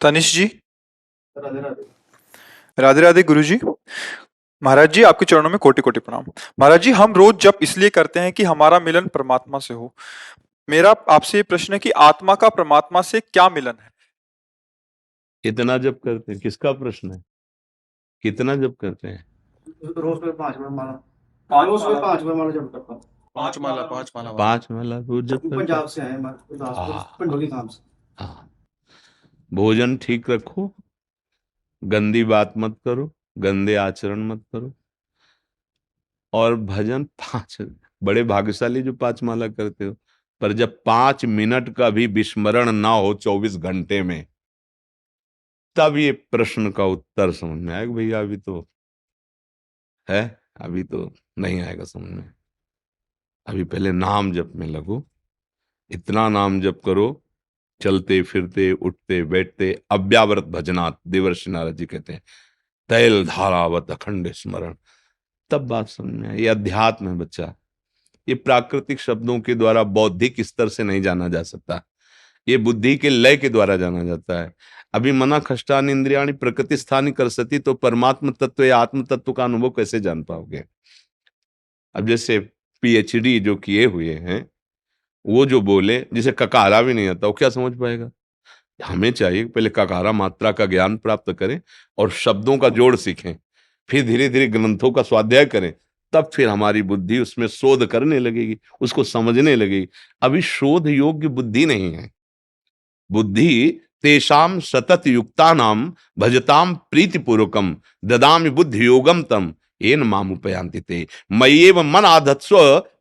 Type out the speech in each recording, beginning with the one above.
तनिष जी। राधे राधे। राधे राधे गुरु जी। महाराज जी, आपके चरणों में कोटि कोटि प्रणाम। महाराज जी, हम रोज जप इसलिए करते हैं कि हमारा मिलन परमात्मा से हो। मेरा आपसे ये प्रश्न है कि आत्मा का परमात्मा से क्या मिलन है? कितना जप करते हैं? किसका प्रश्न है? कितना जप करते हैं? रोज में 5 बार माला, रोज में 5 बार माला जप करता हूँ। 5 माला 5 माला 5 माला रोज जप करते पंजाब हैं? से आए हमारे गुरदासपुर हाँ। पंडोली धाम से। हाँ। भोजन ठीक रखो, गंदी बात मत करो, गंदे आचरण मत करो, और भजन 5। बड़े भाग्यशाली जो 5 माला करते हो। पर जब 5 मिनट का भी विस्मरण ना हो 24 घंटे में, तब ये प्रश्न का उत्तर समझ में आएगा। भैया अभी तो है, अभी तो नहीं आएगा समझ में। अभी पहले नाम जप में लगो, इतना नाम जप करो, चलते फिरते उठते बैठते अव्यावृत भजनात्, देवर्षि नारद जी कहते हैं, तैल धारावत अखंड स्मरण, तब बात समझ में आई। ये अध्यात्म है बच्चा। ये प्राकृतिक शब्दों के द्वारा बौद्धिक स्तर से नहीं जाना जा सकता, ये बुद्धि के लय के द्वारा जाना जाता है। अभी मना खष्टान इंद्रियाणि प्रकृति स्थानी कर सती, तो परमात्म तत्व या आत्म तत्व का अनुभव कैसे जान पाओगे? अब जैसे पीएचडी जो किए हुए हैं, वो जो बोले, जिसे ककारा भी नहीं आता, वो क्या समझ पाएगा? हमें चाहिए पहले ककारा मात्रा का ज्ञान प्राप्त करें और शब्दों का जोड़ सीखें, फिर धीरे धीरे ग्रंथों का स्वाध्याय करें, तब फिर हमारी बुद्धि उसमें शोध करने लगेगी, उसको समझने लगेगी। अभी शोध योग्य बुद्धि नहीं है। बुद्धि तेषाम सतत युक्तानाम भजताम प्रीतिपूर्वकम ददामि बुद्धि योगम तम येन मामुपयांति ते मय्येव मन आधत्स्व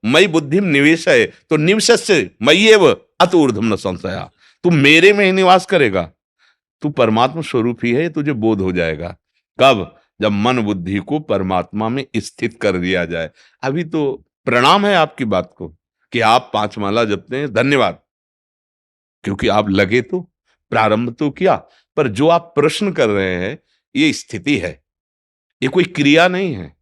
मयि बुद्धिम निवेशय, तो निवशस्य मय्येव अत ऊर्ध्वम न संशया। तू मेरे में ही निवास करेगा, तू परमात्मा स्वरूप ही है, तुझे बोध हो जाएगा। कब? जब मन बुद्धि को परमात्मा में स्थित कर दिया जाए। अभी तो प्रणाम है आपकी बात को कि आप 5 माला जपते हैं, धन्यवाद, क्योंकि आप लगे तो, प्रारंभ तो किया। पर जो आप प्रश्न कर रहे हैं, ये स्थिति है, ये कोई क्रिया नहीं है।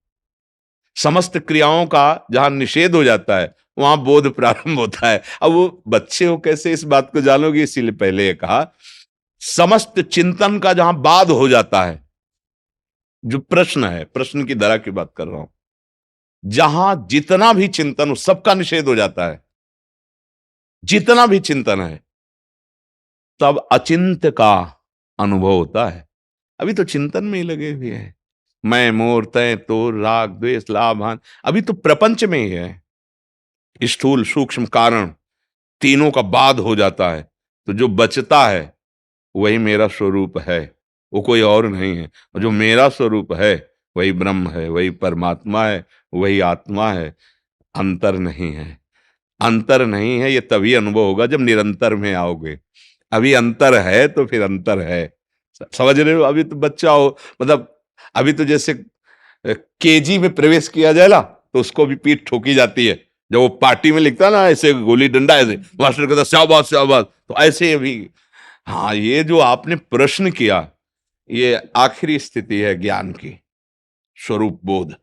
समस्त क्रियाओं का जहां निषेध हो जाता है, वहां बोध प्रारंभ होता है। अब वो बच्चे हो, कैसे इस बात को जानोगे? इसीलिए पहले ये कहा, समस्त चिंतन का जहां बाद हो जाता है, जो प्रश्न है, प्रश्न की धारा की बात कर रहा हूं, जहां जितना भी चिंतन हो सबका निषेध हो जाता है, जितना भी चिंतन है, तब अचिंत्य का अनुभव होता है। अभी तो चिंतन में ही लगे हुए हैं, मैं मोर तय तो राग द्वेष लाभ हानि, अभी तो प्रपंच में ही है। स्थूल सूक्ष्म कारण तीनों का बाद हो जाता है, तो जो बचता है वही मेरा स्वरूप है, वो कोई और नहीं है। और जो मेरा स्वरूप है वही ब्रह्म है, वही परमात्मा है, वही आत्मा है। अंतर नहीं है। अंतर नहीं है, ये तभी अनुभव होगा जब निरंतर में आओगे। अभी अंतर है तो फिर अंतर है, समझ रहे हो? अभी तो बच्चा हो, मतलब अभी तो जैसे केजी में प्रवेश किया जाए ना, तो उसको भी पीठ ठोकी जाती है। जब वो पार्टी में लिखता है ना, ऐसे गोली डंडा, ऐसे मास्टर कहता शाबाश शाबाश, तो ऐसे अभी। हाँ, ये जो आपने प्रश्न किया, ये आखिरी स्थिति है ज्ञान की, स्वरूप बोध।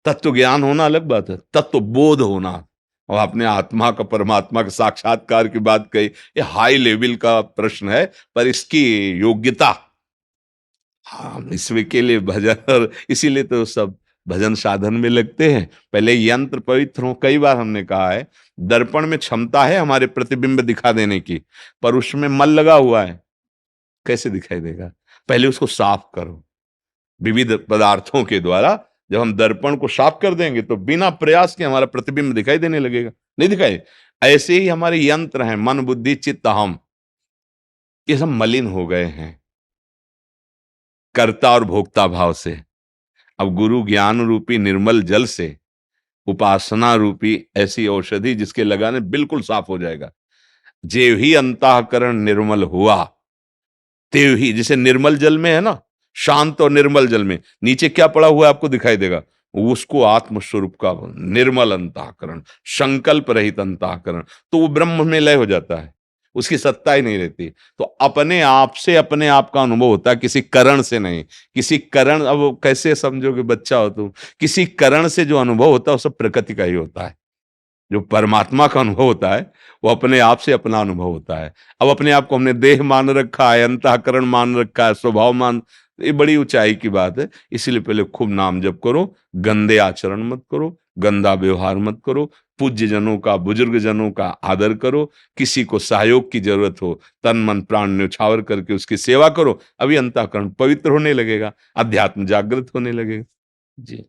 तत्व ज्ञान होना अलग बात है, तत्व बोध होना। और आपने आत्मा का परमात्मा के साक्षात्कार की बात कही, ये हाई लेवल का प्रश्न है, पर इसकी योग्यता, हाँ, इसमें के लिए भजन, और इसीलिए तो सब भजन साधन में लगते हैं। पहले यंत्र पवित्र हो। कई बार हमने कहा है, दर्पण में क्षमता है हमारे प्रतिबिंब दिखा देने की, पर उसमें मल लगा हुआ है, कैसे दिखाई देगा? पहले उसको साफ करो विविध पदार्थों के द्वारा। जब हम दर्पण को साफ कर देंगे तो बिना प्रयास के हमारा प्रतिबिंब दिखाई देने लगेगा, नहीं दिखाई? ऐसे ही हमारे यंत्र हैं, मन बुद्धि चित्त अहम, ये सब मलिन हो गए हैं कर्ता और भोक्ता भाव से। अब गुरु ज्ञान रूपी निर्मल जल से, उपासना रूपी ऐसी औषधि जिसके लगाने बिल्कुल साफ हो जाएगा। जेव ही अंतःकरण निर्मल हुआ, तेव ही, जैसे निर्मल जल में है ना, शांत और निर्मल जल में नीचे क्या पड़ा हुआ है आपको दिखाई देगा, उसको आत्मस्वरूप का निर्मल अंतःकरण, संकल्प रहित अंतःकरण, तो वो ब्रह्म में लय हो जाता है, उसकी सत्ता ही नहीं रहती। तो अपने आप से अपने आप का अनुभव होता है, किसी करण से नहीं। किसी करण, अब कैसे समझोगे, बच्चा हो तुम, किसी करण से जो अनुभव होता है वो सब प्रकृति का ही होता है। जो परमात्मा का अनुभव होता है वो अपने आप से अपना अनुभव होता है। अब अपने आप को हमने देह मान रखा है, अंतःकरण मान रखा है, स्वभाव मान, ये बड़ी ऊंचाई की बात है। इसीलिए पहले खूब नाम जप करो, गंदे आचरण मत करो, गंदा व्यवहार मत करो, पूज्य जनों का, बुजुर्ग जनों का आदर करो, किसी को सहयोग की जरूरत हो तन मन प्राण न्यौछावर करके उसकी सेवा करो। अभी अंतःकरण पवित्र होने लगेगा, अध्यात्म जागृत होने लगेगा। जी।